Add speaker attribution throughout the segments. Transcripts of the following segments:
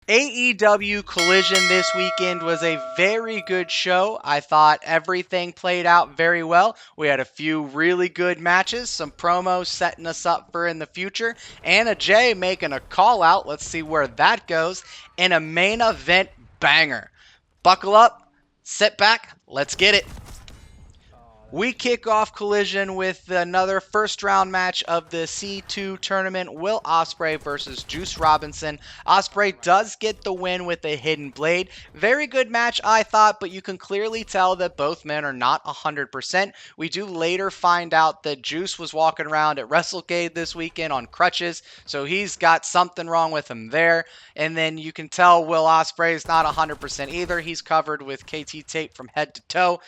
Speaker 1: AEW Collision this weekend was a very good show. I thought everything played out very well. We had a few really good matches, some promos setting us up for in the future, Anna Jay making a call out. Let's see where that goes. And a main event banger. Buckle up, sit back, let's get it. We kick off Collision with another first round match of the C2 tournament. Will Ospreay versus Juice Robinson. Ospreay does get the win with a hidden blade. Very good match, I thought, but you can clearly tell that both men are not 100%. We do later find out that Juice was walking around at WrestleCade this weekend on crutches, so he's got something wrong with him there. And then you can tell Will Ospreay is not 100% either. He's covered with KT tape from head to toe.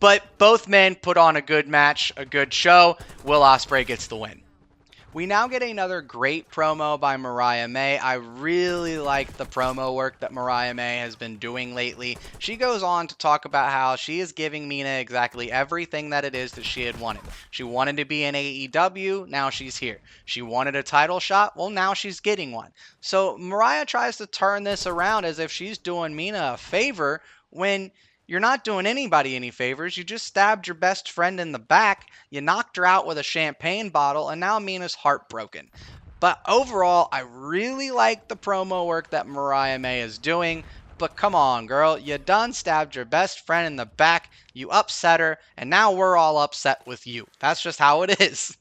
Speaker 1: But both men put on a good match, a good show. Will Ospreay gets the win. We now get another great promo by Mariah May. I really like the promo work that Mariah May has been doing lately. She goes on to talk about how she is giving Mina exactly everything that it is that she had wanted. She wanted to be in AEW, now she's here. She wanted a title shot, well now she's getting one. So Mariah tries to turn this around as if she's doing Mina a favor when you're not doing anybody any favors. You just stabbed your best friend in the back, you knocked her out with a champagne bottle, and now Mina's heartbroken. But overall, I really like the promo work that Mariah May is doing. But come on, girl, you done stabbed your best friend in the back, you upset her, and now we're all upset with you. That's just how it is.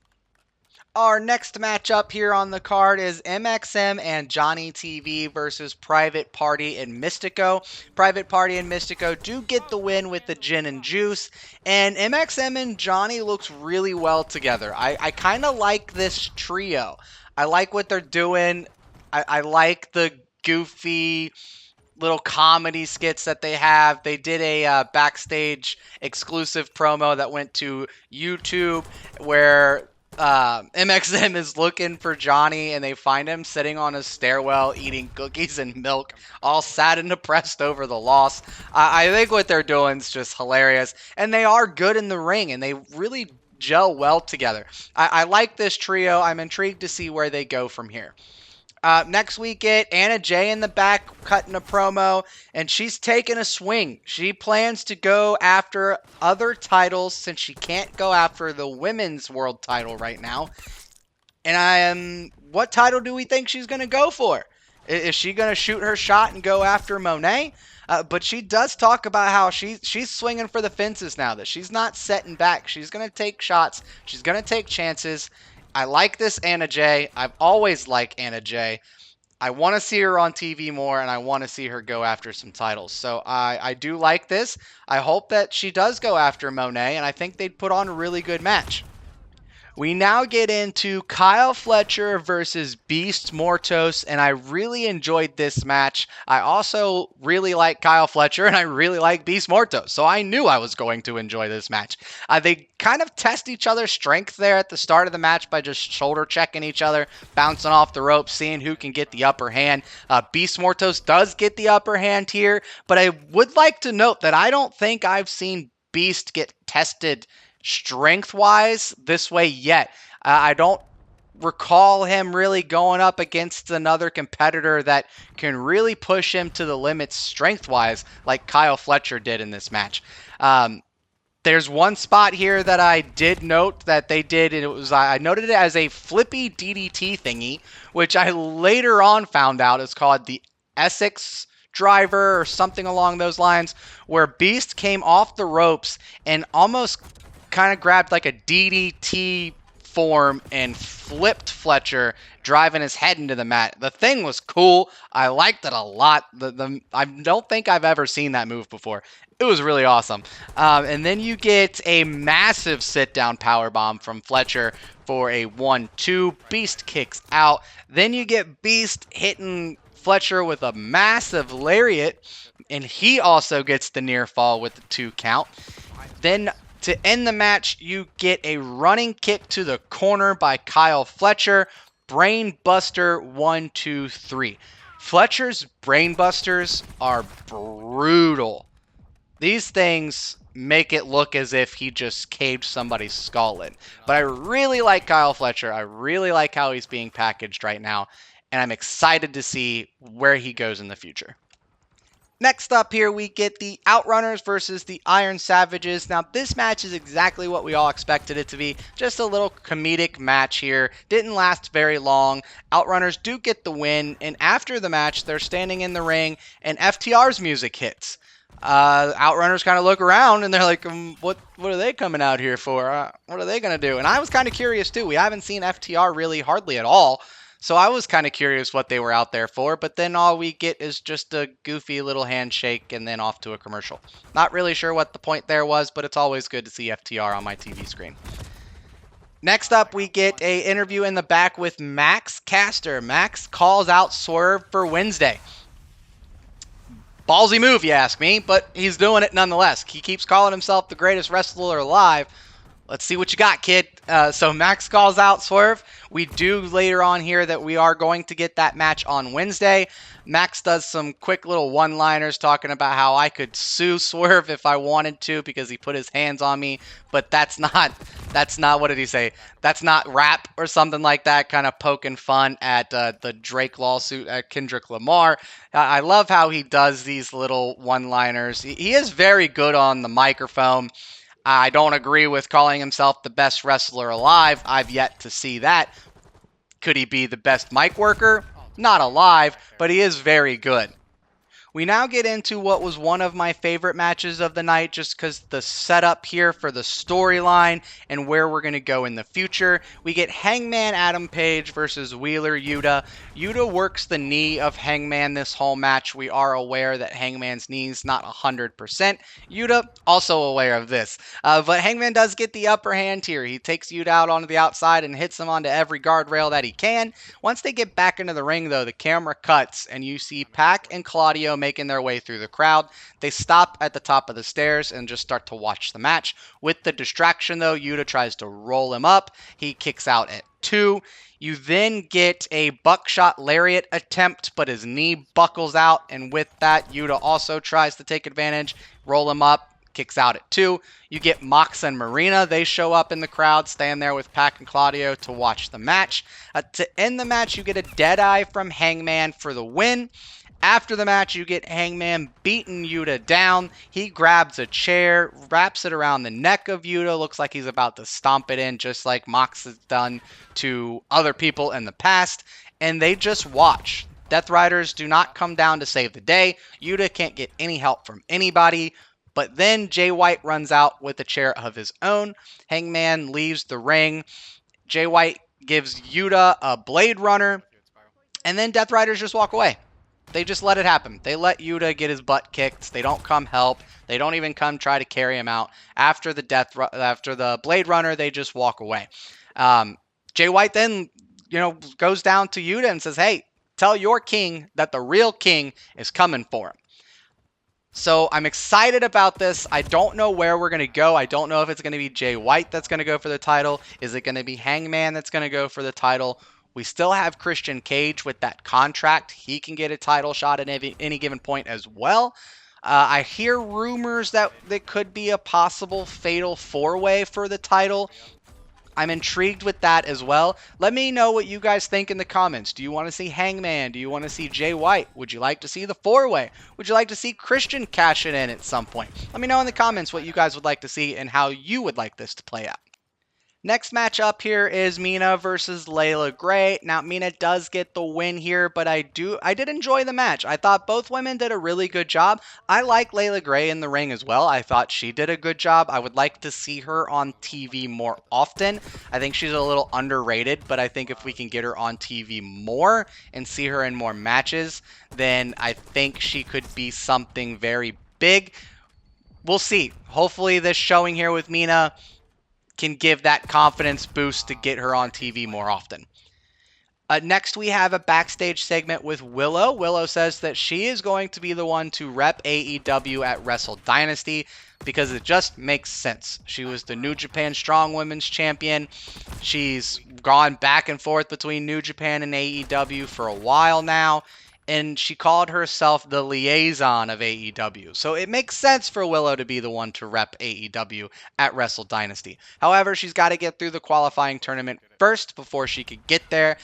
Speaker 1: Our next matchup here on the card is MXM and Johnny TV versus Private Party and Mystico. Private Party and Mystico do get the win with the gin and juice, and MXM and Johnny looks really well together. I kind of like this trio. I like what they're doing. I like the goofy little comedy skits that they have. They did a backstage exclusive promo that went to YouTube where MXM is looking for Johnny and they find him sitting on a stairwell eating cookies and milk, all sad and depressed over the loss. I think what they're doing is just hilarious, and they are good in the ring and they really gel well together. I like this trio. I'm intrigued to see where they go from here. Next we get Anna Jay in the back cutting a promo, and she's taking a swing. She plans to go after other titles since she can't go after the women's world title right now. And what title do we think she's going to go for? Is she going to shoot her shot and go after Monet? But she does talk about how she's swinging for the fences now, that she's not setting back. She's going to take shots. She's going to take chances. I like this Anna Jay. I've always liked Anna Jay. I want to see her on TV more, and I want to see her go after some titles. So I do like this. I hope that she does go after Monet, and I think they'd put on a really good match. We now get into Kyle Fletcher versus Beast Mortos, and I really enjoyed this match. I also really like Kyle Fletcher, and I really like Beast Mortos, so I knew I was going to enjoy this match. They kind of test each other's strength there at the start of the match by just shoulder checking each other, bouncing off the ropes, seeing who can get the upper hand. Beast Mortos does get the upper hand here, but I would like to note that I don't think I've seen Beast get tested strength-wise this way yet. I don't recall him really going up against another competitor that can really push him to the limits strength-wise like Kyle Fletcher did in this match. There's one spot here that I did note that they did, and I noted it as a flippy DDT thingy, which I later on found out is called the Essex driver or something along those lines, where Beast came off the ropes and almost kind of grabbed like a DDT form and flipped Fletcher, driving his head into the mat. The thing was cool. I liked it a lot. I don't think I've ever seen that move before. It was really awesome. And then you get a massive sit-down powerbomb from Fletcher for a 1-2. Beast kicks out. Then you get Beast hitting Fletcher with a massive lariat, and he also gets the near fall with the 2 count. Then to end the match, you get a running kick to the corner by Kyle Fletcher. Brain Buster 1, 2, 3. Fletcher's Brain Busters are brutal. These things make it look as if he just caved somebody's skull in. But I really like Kyle Fletcher. I really like how he's being packaged right now. and I'm excited to see where he goes in the future. Next up here, we get the Outrunners versus the Iron Savages. Now, this match is exactly what we all expected it to be. Just a little comedic match here. Didn't last very long. Outrunners do get the win, and after the match, they're standing in the ring, and FTR's music hits. Outrunners kind of look around, and they're like, what are they coming out here for? What are they going to do? And I was kind of curious, too. We haven't seen FTR really hardly at all. So I was kind of curious what they were out there for, but then all we get is just a goofy little handshake and then off to a commercial. Not really sure what the point there was, but it's always good to see FTR on my TV screen. Next up, we get an interview in the back with Max Caster. Max calls out Swerve for Wednesday. Ballsy move, you ask me, but he's doing it nonetheless. He keeps calling himself the greatest wrestler alive. Let's see what you got, kid. So Max calls out Swerve. We do later on here that we are going to get that match on Wednesday. Max does some quick little one-liners talking about how I could sue Swerve if I wanted to because he put his hands on me. But that's not, what did he say? That's not rap or something like that, kind of poking fun at the Drake lawsuit at Kendrick Lamar. I love how he does these little one-liners. He is very good on the microphone. I don't agree with calling himself the best wrestler alive. I've yet to see that. Could he be the best mic worker? Not alive, but he is very good. We now get into what was one of my favorite matches of the night just because the setup here for the storyline and where we're going to go in the future. We get Hangman Adam Page versus Wheeler Yuta. Yuta works the knee of Hangman this whole match. We are aware that Hangman's knee is not 100%. Yuta, also aware of this. But Hangman does get the upper hand here. He takes Yuta out onto the outside and hits him onto every guardrail that he can. Once they get back into the ring, though, the camera cuts and you see Pac and Claudio making their way through the crowd. They stop at the top of the stairs and just start to watch the match. With the distraction, though, Yuta tries to roll him up. He kicks out at 2. You then get a buckshot lariat attempt, but his knee buckles out, and with that, Yuta also tries to take advantage, roll him up, kicks out at 2. You get Mox and Marina. They show up in the crowd, stand there with Pac and Claudio to watch the match. To end the match, you get a Deadeye from Hangman for the win. After the match, you get Hangman beating Yuta down. He grabs a chair, wraps it around the neck of Yuta. Looks like he's about to stomp it in, just like Mox has done to other people in the past. And they just watch. Death Riders do not come down to save the day. Yuta can't get any help from anybody. But then Jay White runs out with a chair of his own. Hangman leaves the ring. Jay White gives Yuta a Blade Runner. And then Death Riders just walk away. They just let it happen. They let Yuta get his butt kicked. They don't come help. They don't even come try to carry him out. After the Blade Runner, they just walk away. Jay White then, goes down to Yuta and says, "Hey, tell your king that the real king is coming for him." So I'm excited about this. I don't know where we're going to go. I don't know if it's going to be Jay White that's going to go for the title. Is it going to be Hangman that's going to go for the title? We still have Christian Cage with that contract. He can get a title shot at any given point as well. I hear rumors that there could be a possible fatal 4-way for the title. I'm intrigued with that as well. Let me know what you guys think in the comments. Do you want to see Hangman? Do you want to see Jay White? Would you like to see the 4-way? Would you like to see Christian cash it in at some point? Let me know in the comments what you guys would like to see and how you would like this to play out. Next match up here is Mina versus Layla Gray. Now, Mina does get the win here, but I did enjoy the match. I thought both women did a really good job. I like Layla Gray in the ring as well. I thought she did a good job. I would like to see her on TV more often. I think she's a little underrated, but I think if we can get her on TV more and see her in more matches, then I think she could be something very big. We'll see. Hopefully this showing here with Mina can give that confidence boost to get her on TV more often. Next, we have a backstage segment with Willow. Willow says that she is going to be the one to rep AEW at Wrestle Dynasty because it just makes sense. She was the New Japan Strong Women's Champion. She's gone back and forth between New Japan and AEW for a while now. And she called herself the liaison of AEW. So it makes sense for Willow to be the one to rep AEW at Wrestle Dynasty. However, she's got to get through the qualifying tournament first before she could get there.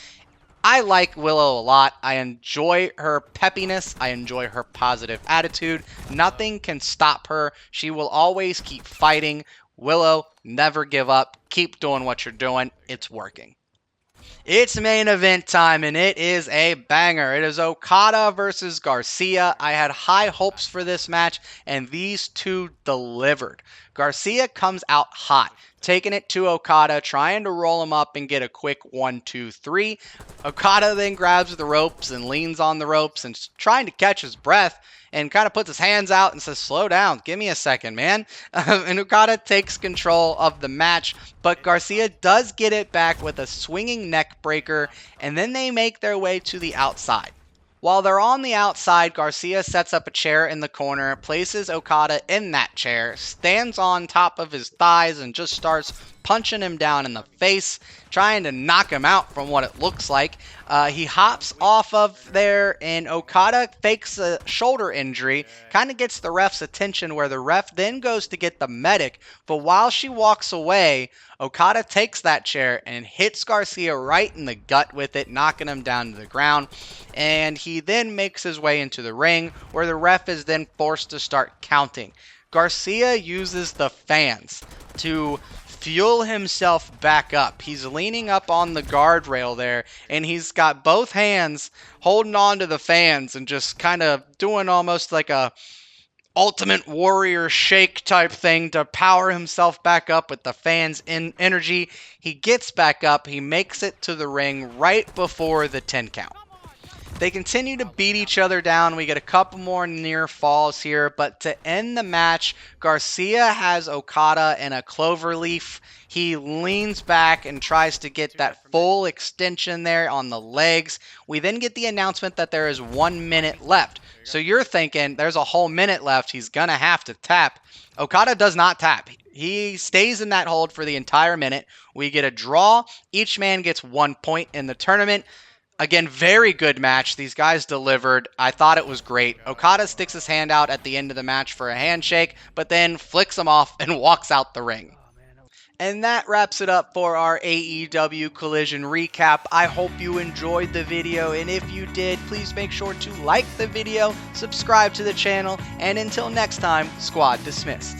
Speaker 1: I like Willow a lot. I enjoy her peppiness. I enjoy her positive attitude. Nothing can stop her. She will always keep fighting. Willow, never give up. Keep doing what you're doing. It's working. It's main event time, and it is a banger. It is Okada versus Garcia. I had high hopes for this match, and these two delivered. Garcia comes out hot, taking it to Okada, trying to roll him up and get a quick 1, 2, 3. Okada then grabs the ropes and leans on the ropes and trying to catch his breath, and kind of puts his hands out and says, slow down, give me a second, man. And Okada takes control of the match, but Garcia does get it back with a swinging neck breaker, and then they make their way to the outside. While they're on the outside, Garcia sets up a chair in the corner, places Okada in that chair, stands on top of his thighs, and just starts punching him down in the face, trying to knock him out from what it looks like. He hops off of there, and Okada fakes a shoulder injury, kind of gets the ref's attention, where the ref then goes to get the medic, but while she walks away, Okada takes that chair and hits Garcia right in the gut with it, knocking him down to the ground, and he then makes his way into the ring, where the ref is then forced to start counting. Garcia uses the fans to fuel himself back up. He's leaning up on the guardrail there, and he's got both hands holding on to the fans and just kind of doing almost like a Ultimate Warrior shake type thing to power himself back up with the fans' energy. He gets back up. He makes it to the ring right before the 10 count. They continue to beat each other down. We get a couple more near falls here, but to end the match, Garcia has Okada in a cloverleaf. He leans back and tries to get that full extension there on the legs. We then get the announcement that there is 1 minute left. So you're thinking there's a whole minute left. He's going to have to tap. Okada does not tap. He stays in that hold for the entire minute. We get a draw. Each man gets 1 point in the tournament. Again, very good match. These guys delivered. I thought it was great. Okada sticks his hand out at the end of the match for a handshake, but then flicks him off and walks out the ring. And that wraps it up for our AEW Collision recap. I hope you enjoyed the video, and if you did, please make sure to like the video, subscribe to the channel, and until next time, Squad dismissed.